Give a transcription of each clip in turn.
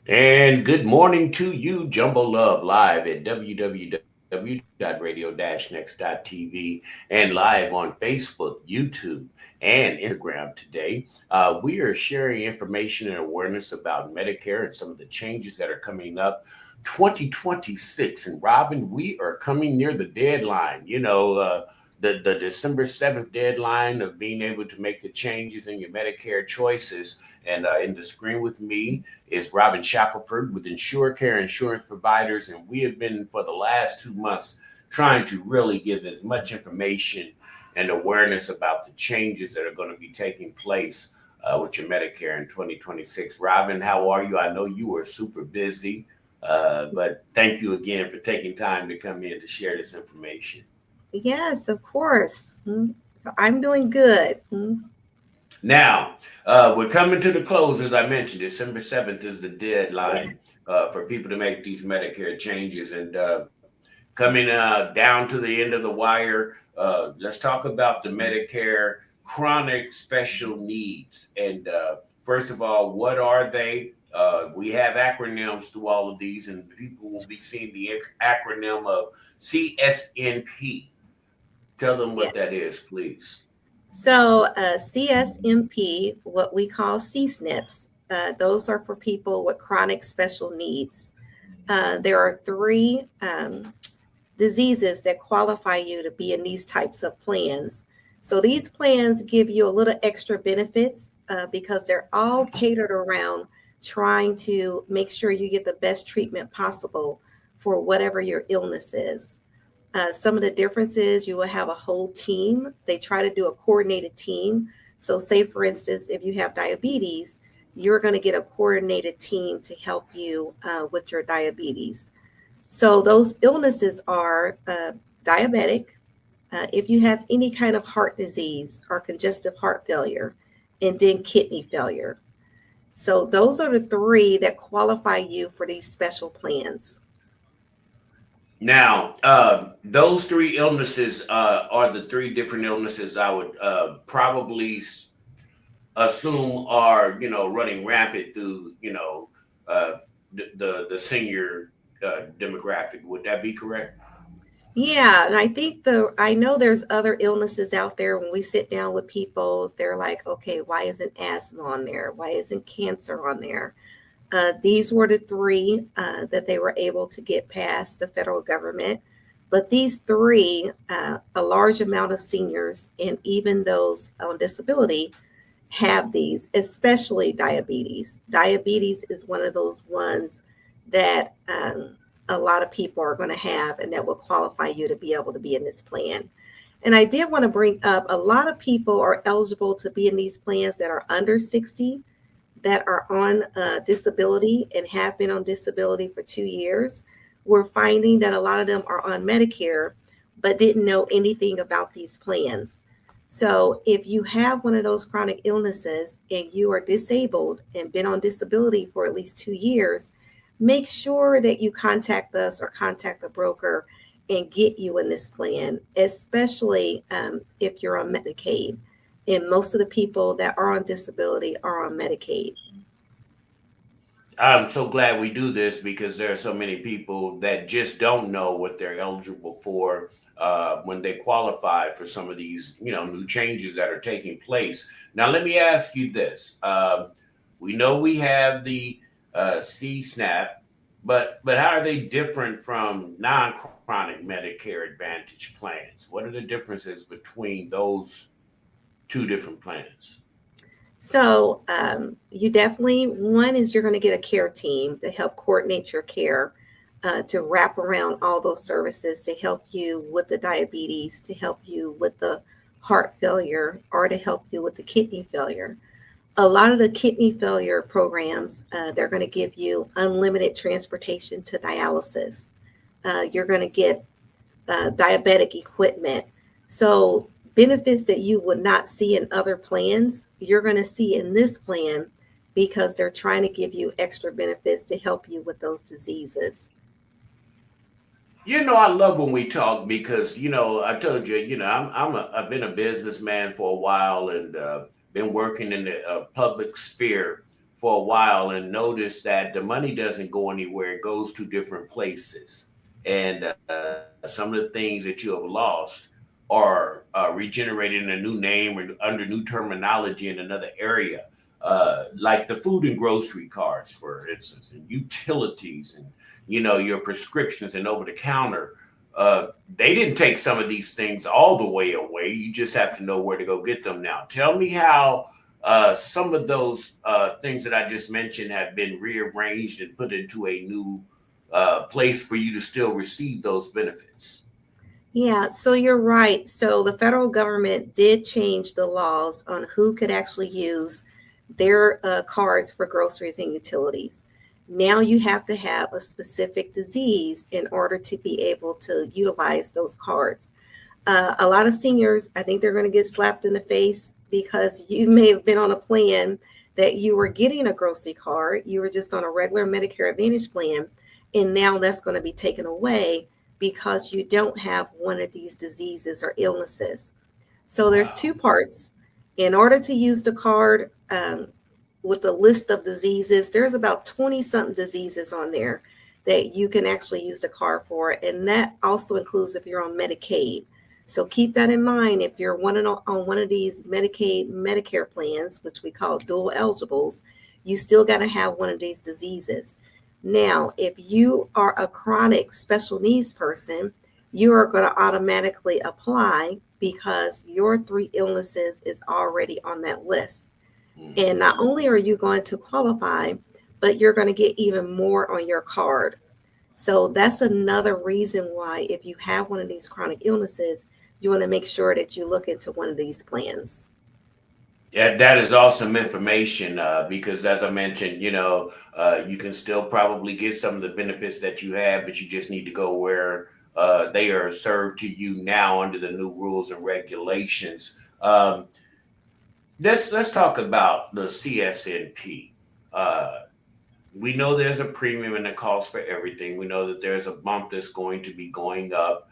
And good morning to you, Jumbo Love, live at www.radio-next.tv and live on Facebook, YouTube, and Instagram today. We are sharing information and awareness about Medicare and some of the changes that are coming up 2026. And Robin, we are coming near the deadline. The December 7th deadline of being able to make the changes in your Medicare choices. And in the screen with me is Robin Shackelford with InsureCare Insurance Providers. And we have been, for the last 2 months, trying to really give as much information and awareness about the changes that are going to be taking place with your Medicare in 2026. Robin, how are you? I know you are super busy, but thank you again for taking time to come in to share this information. Yes, of course. So I'm doing good. Now, we're coming to the close, as I mentioned. December 7th is the Yeah. deadline for people to make these Medicare changes. And coming down to the end of the wire, let's talk about the Medicare chronic special needs. And first of all, what are they? We have acronyms to all of these, and people will be seeing the acronym of CSNP. Tell them Yeah. what that is, please. So CSMP, what we call CSNPs, those are for people with chronic special needs. There are three diseases that qualify you to be in these types of plans. So these plans give you a little extra benefits because they're all catered around trying to make sure you get the best treatment possible for whatever your illness is. Some of the differences, you will have a whole team. They try to do a coordinated team. So, say for instance, if you have diabetes, you're going to get a coordinated team to help you with your diabetes. So, those illnesses are diabetic, if you have any kind of heart disease or congestive heart failure, and then kidney failure. So, those are the three that qualify you for these special plans. Now, those three illnesses are the three different illnesses I would probably assume are running rampant through uh, the senior demographic. Would that be correct? Yeah, and I know there's other illnesses out there. When we sit down with people, they're like, okay, why isn't asthma on there? Why isn't cancer on there? These were the three that they were able to get past the federal government. But these three, a large amount of seniors and even those on disability have these, especially diabetes. Diabetes is one of those ones that a lot of people are going to have and that will qualify you to be able to be in this plan. And I did want to bring up a lot of people are eligible to be in these plans that are under 60 that are on disability and have been on disability for 2 years. We're finding that a lot of them are on Medicare but didn't know anything about these plans. So, if you have one of those chronic illnesses and you are disabled and been on disability for at least 2 years, make sure that you contact us or contact the broker and get you in this plan, especially if you're on Medicaid. And most of the people that are on disability are on Medicaid. I'm so glad we do this because there are so many people that just don't know what they're eligible for when they qualify for some of these, new changes that are taking place. Now, let me ask you this: we know we have the C-SNAP, but how are they different from non-chronic Medicare Advantage plans? What are the differences between those two different plans? So, you definitely, one is you're going to get a care team to help coordinate your care, to wrap around all those services to help you with the diabetes, to help you with the heart failure, or to help you with the kidney failure. A lot of the kidney failure programs, they're going to give you unlimited transportation to dialysis. You're going to get diabetic equipment. So, benefits that you would not see in other plans, you're going to see in this plan because they're trying to give you extra benefits to help you with those diseases. I love when we talk because I told you, I've been a businessman for a while and been working in the public sphere for a while and noticed that the money doesn't go anywhere; it goes to different places. And some of the things that you have lost are regenerated in a new name or under new terminology in another area. Like the food and grocery cards, for instance, and utilities, and your prescriptions and over the counter. They didn't take some of these things all the way away. You just have to know where to go get them now. Tell me how some of those things that I just mentioned have been rearranged and put into a new place for you to still receive those benefits. Yeah, so you're right. So the federal government did change the laws on who could actually use their cards for groceries and utilities. Now you have to have a specific disease in order to be able to utilize those cards. A lot of seniors, I think they're going to get slapped in the face because you may have been on a plan that you were getting a grocery card, you were just on a regular Medicare Advantage plan, and now that's going to be taken away because you don't have one of these diseases or illnesses. So there's two Wow. parts. In order to use the card with a list of diseases, there's about 20 something diseases on there that you can actually use the card for. And that also includes if you're on Medicaid. So keep that in mind. If you're on one of these Medicaid, Medicare plans, which we call dual eligibles, you still got to have one of these diseases. Now, if you are a chronic special needs person, you are going to automatically apply because your three illnesses is already on that list. And not Hmm. only are you going to qualify, but you're going to get even more on your card. So that's another reason why, if you have one of these chronic illnesses, you want to make sure that you look into one of these plans. Yeah, that is awesome information because, as I mentioned, you can still probably get some of the benefits that you have, but you just need to go where they are served to you now under the new rules and regulations. Let's talk about the CSNP. Uh, we know there's a premium and a cost for everything. We know that there's a bump that's going to be going up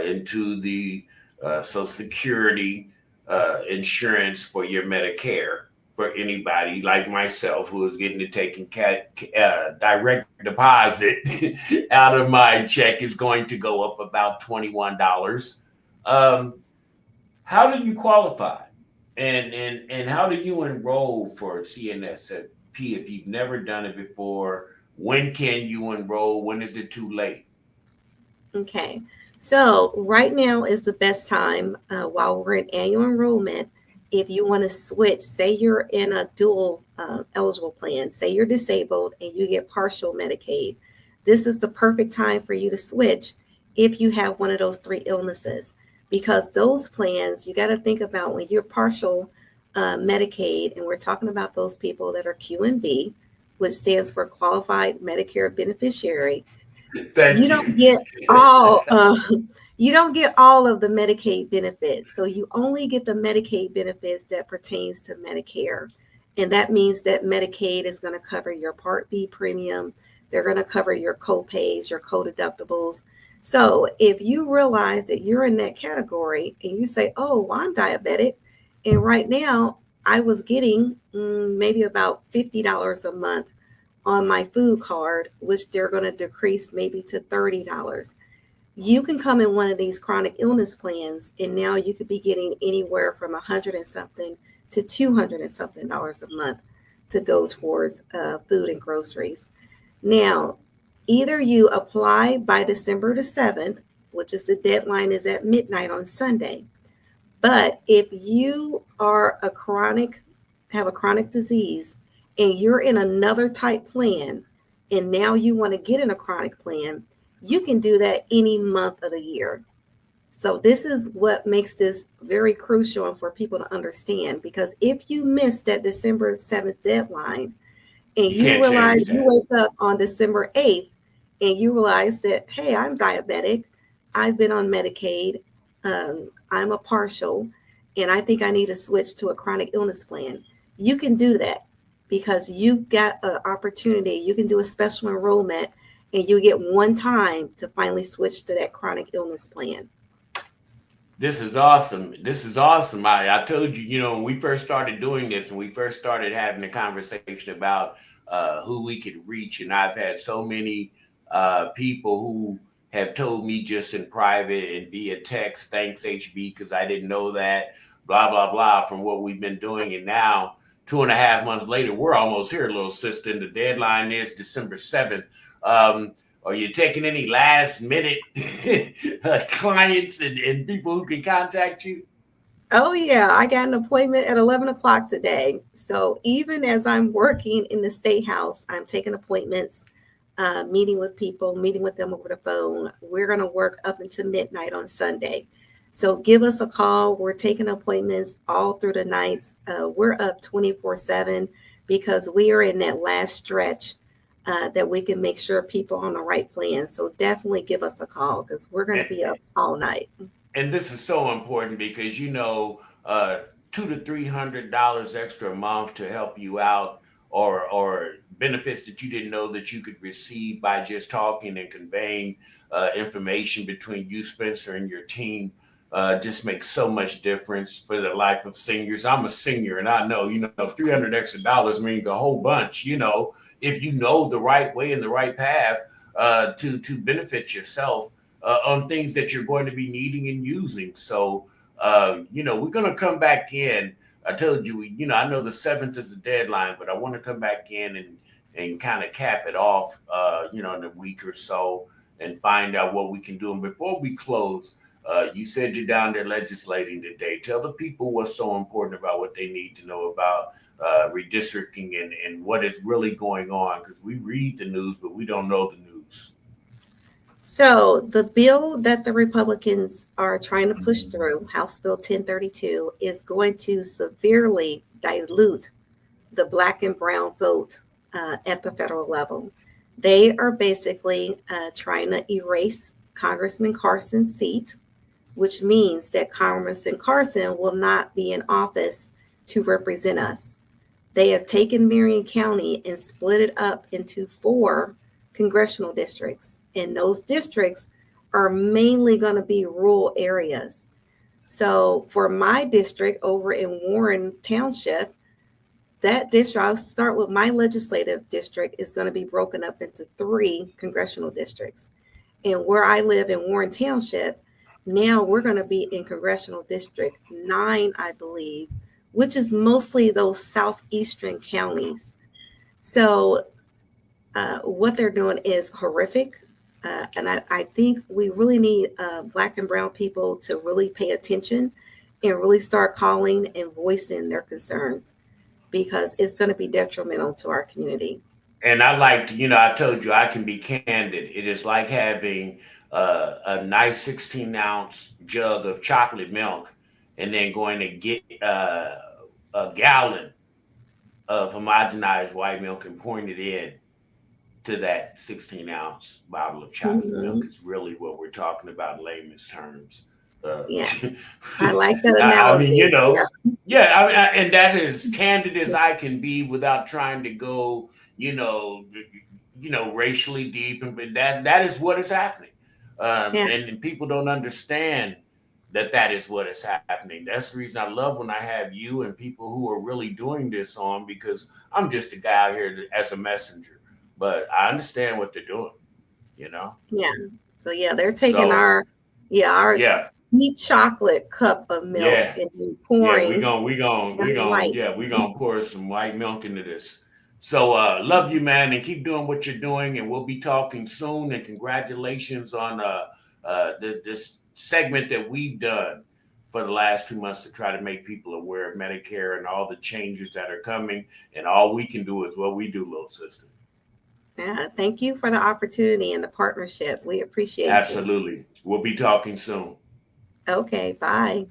into the Social Security insurance for your Medicare for anybody like myself who is getting to taking direct deposit out of my check is going to go up about $21. Um, how do you qualify? And how do you enroll for CNSP if you've never done it before? When can you enroll? When is it too late? Okay. So right now is the best time while we're in annual enrollment. If you want to switch, say you're in a dual eligible plan, say you're disabled and you get partial Medicaid, this is the perfect time for you to switch if you have one of those three illnesses. Because those plans, you got to think about when you're partial Medicaid, and we're talking about those people that are Q and B, which stands for Qualified Medicare Beneficiary. you Thank you. don't get all uh, you don't get all of the Medicaid benefits. So you only get the Medicaid benefits that pertains to Medicare. And that means that Medicaid is going to cover your Part B premium. They're going to cover your co-pays, your co-deductibles. So if you realize that you're in that category and you say, oh, well, I'm diabetic, and right now I was getting maybe about $50 a month on my food card, which they're going to decrease maybe to $30. You can come in one of these chronic illness plans, and now you could be getting anywhere from 100 and something to 200 and something dollars a month to go towards food and groceries. Now, either you apply by December the 7th, which is the deadline is at midnight on Sunday. But if you are a chronic, have a chronic disease, and you're in another type plan, and now you want to get in a chronic plan, you can do that any month of the year. So this is what makes this very crucial and for people to understand, because if you miss that December 7th deadline and You you can't realize change you that. wake up on December 8th and you realize that, hey, I'm diabetic, I've been on Medicaid, I'm a partial, and I think I need to switch to a chronic illness plan, you can do that because you got an opportunity. You can do a special enrollment and you get one time to finally switch to that chronic illness plan. This is awesome. This is awesome. I told you, when we first started doing this and we first started having a conversation about who we could reach, and I've had so many people who have told me just in private and via text, thanks HB, because I didn't know that, blah, blah, blah, from what we've been doing. And now, 2.5 months later, we're almost here, little sister, and the deadline is December 7th. Are you taking any last minute clients and people who can contact you? Oh, yeah, I got an appointment at 11 o'clock today. So even as I'm working in the State House, I'm taking appointments, meeting with people, meeting with them over the phone. We're going to work up until midnight on Sunday. So give us a call. We're taking appointments all through the nights. We're up 24/7 because we are in that last stretch that we can make sure people on the right plan. So definitely give us a call because we're going to And, be up all night. and this is so important because $200 to $300 extra a month to help you out, or benefits that you didn't know that you could receive by just talking and conveying information between you, Spencer, and your team. Just makes so much difference for the life of seniors. I'm a senior, and I know, 300 extra dollars means a whole bunch. If you know the right way and the right path to benefit yourself on things that you're going to be needing and using. So, we're going to come back in. I told you, I know the 7th is the deadline, but I want to come back in and kind of cap it off, in a week or so and find out what we can do. And before we close, you said you're down there legislating today. Tell the people what's so important about what they need to know about redistricting and what is really going on, because we read the news, but we don't know the news. So the bill that the Republicans are trying to push through, House Bill 1032, is going to severely dilute the black and brown vote at the federal level. They are basically trying to erase Congressman Carson's seat, which means that Congressman Carson will not be in office to represent us. They have taken Marion County and split it up into 4 congressional districts, and those districts are mainly going to be rural areas. So for my district over in Warren Township, that district, I'll start with my legislative district, is going to be broken up into 3 congressional districts. And where I live in Warren Township, now we're going to be in Congressional District 9, I believe, which is mostly those southeastern counties. So what they're doing is horrific. And I think we really need black and brown people to really pay attention and really start calling and voicing their concerns because it's going to be detrimental to our community. And I liked, I told you I can be candid. It is like having a nice 16-ounce jug of chocolate milk and then going to get a gallon of homogenized white milk and pouring it in to that 16-ounce bottle of chocolate milk Mhm. is really what we're talking about in layman's terms. Uh, Yeah, I like that I mean, analogy. Yeah. yeah, and that is candid as I can be without trying to go, racially deep, and but that is what is happening, Yeah. and people don't understand that is what is happening. That's the reason I love when I have you and people who are really doing this on, because I'm just a guy out here as a messenger, but I understand what they're doing, you know. Yeah. So yeah, they're taking So our yeah, deep chocolate cup of milk yeah. and then Yeah, pouring white. we gonna pour some white milk into this. So love you, man, and keep doing what you're doing, and we'll be talking soon. And congratulations on this segment that we've done for the last 2 months to try to make people aware of Medicare and all the changes that are coming. And all we can do is what we do, little sister. Yeah. Thank you for the opportunity and the partnership. We appreciate you. Absolutely. We'll be talking soon. Okay. Bye.